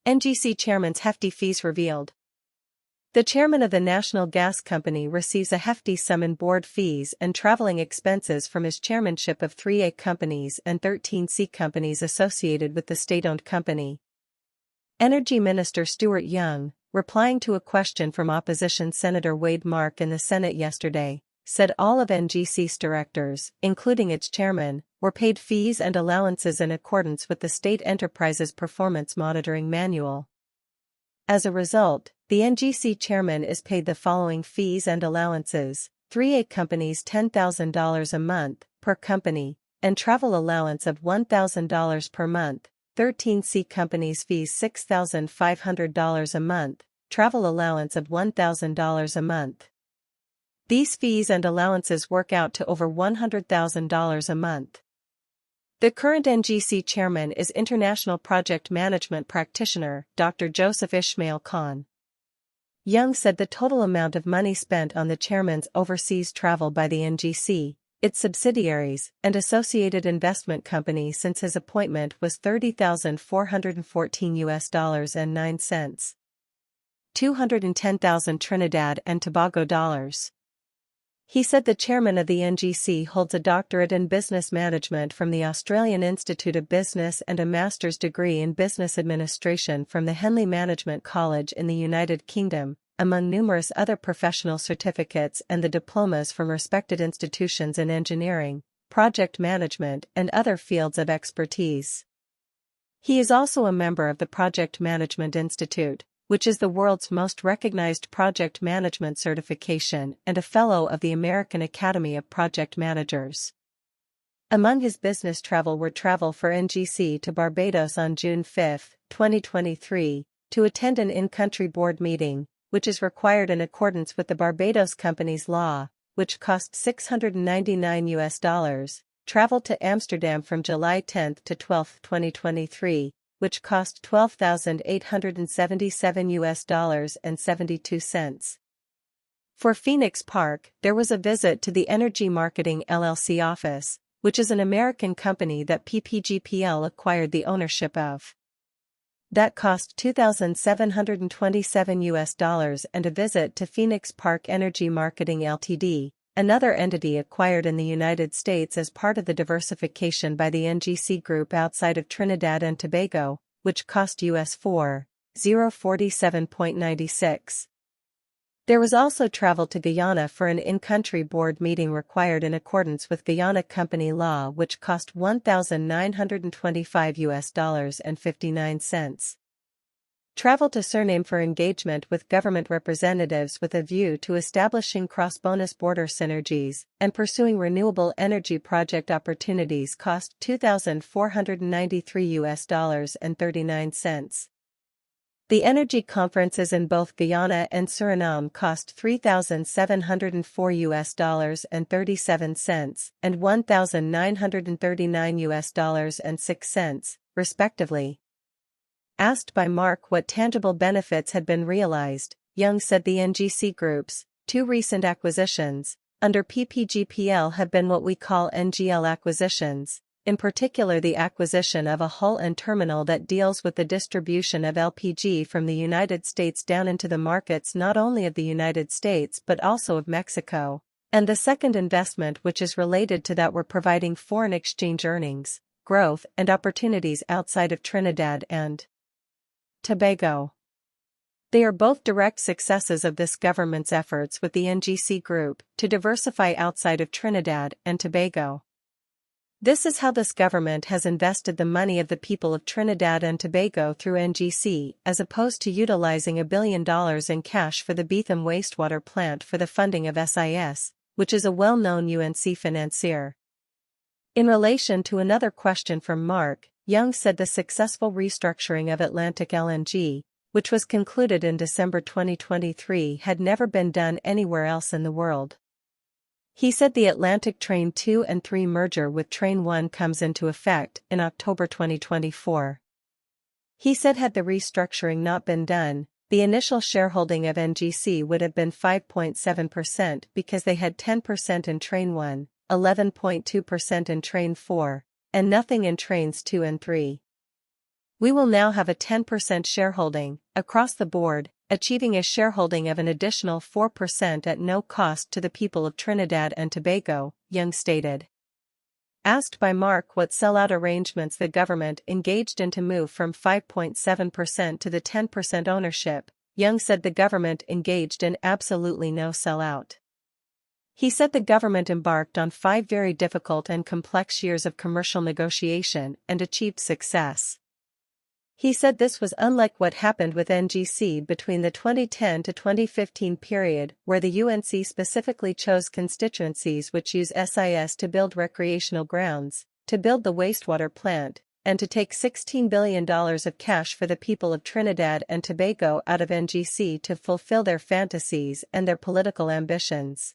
NGC chairman's hefty fees revealed. The chairman of the National Gas Company receives a hefty sum in board fees and traveling expenses from his chairmanship of 3A companies and 13C companies associated with the state-owned company. Energy Minister Stuart Young, replying to a question from opposition Senator Wade Mark in the Senate yesterday, said all of NGC's directors, including its chairman, were paid fees and allowances in accordance with the State Enterprises Performance Monitoring Manual. As a result, the NGC chairman is paid the following fees and allowances: 3A companies $10,000 a month per company, and travel allowance of $1,000 per month. 13C companies fees $6,500 a month, travel allowance of $1,000 a month. These fees and allowances work out to over $100,000 a month. The current NGC chairman is international project management practitioner Dr. Joseph Ishmael Khan. Young said the total amount of money spent on the chairman's overseas travel by the NGC, its subsidiaries, and associated investment company since his appointment was $30,414 $210,000 Trinidad and Tobago dollars. He said the chairman of the NGC holds a doctorate in business management from the Australian Institute of Business and a master's degree in business administration from the Henley Management College in the United Kingdom, among numerous other professional certificates and the diplomas from respected institutions in engineering, project management, and other fields of expertise. He is also a member of the Project Management Institute, which is the world's most recognized project management certification, and a fellow of the American Academy of Project Managers. Among his business travel were travel for NGC to Barbados on June 5, 2023, to attend an in-country board meeting, which is required in accordance with the Barbados Companies Law, which cost $699, travel to Amsterdam from July 10 to 12, 2023, which cost $12,877 For Phoenix Park, there was a visit to the Energy Marketing LLC office, which is an American company that PPGPL acquired the ownership of. That cost $2,727 and a visit to Phoenix Park Energy Marketing Ltd., another entity acquired in the United States as part of the diversification by the NGC Group outside of Trinidad and Tobago, which cost US $4,047.96. There was also travel to Guyana for an in-country board meeting required in accordance with Guyana company law, which cost $1,925.59. Travel to Suriname for engagement with government representatives with a view to establishing cross-bonus border synergies and pursuing renewable energy project opportunities cost $2,493.39. The energy conferences in both Guyana and Suriname cost $3,704.37 and $1,939.06, respectively. Asked by Mark what tangible benefits had been realized, Young said the NGC Group's two recent acquisitions under PPGPL have been what we call NGL acquisitions, in particular the acquisition of a hull and terminal that deals with the distribution of LPG from the United States down into the markets not only of the United States but also of Mexico, and the second investment which is related to that we're providing foreign exchange earnings, growth and opportunities outside of Trinidad and Tobago. They are both direct successes of this government's efforts with the NGC Group to diversify outside of Trinidad and Tobago. This is how this government has invested the money of the people of Trinidad and Tobago through NGC, as opposed to utilizing $1 billion in cash for the Beetham wastewater plant for the funding of SIS, which is a well-known UNC financier. In relation to another question from Mark, Young said the successful restructuring of Atlantic LNG, which was concluded in December 2023, had never been done anywhere else in the world. He said the Atlantic Train 2 and 3 merger with Train 1 comes into effect in October 2024. He said had the restructuring not been done, the initial shareholding of NGC would have been 5.7% because they had 10% in Train 1, 11.2% in Train 4, and nothing in Trains 2 and 3. We will now have a 10% shareholding, across the board, achieving a shareholding of an additional 4% at no cost to the people of Trinidad and Tobago, Young stated. Asked by Mark what sellout arrangements the government engaged in to move from 5.7% to the 10% ownership, Young said the government engaged in absolutely no sellout. He said the government embarked on 5 very difficult and complex years of commercial negotiation and achieved success. He said this was unlike what happened with NGC between the 2010 to 2015 period, where the UNC specifically chose constituencies which use SIS to build recreational grounds, to build the wastewater plant, and to take $16 billion of cash for the people of Trinidad and Tobago out of NGC to fulfill their fantasies and their political ambitions.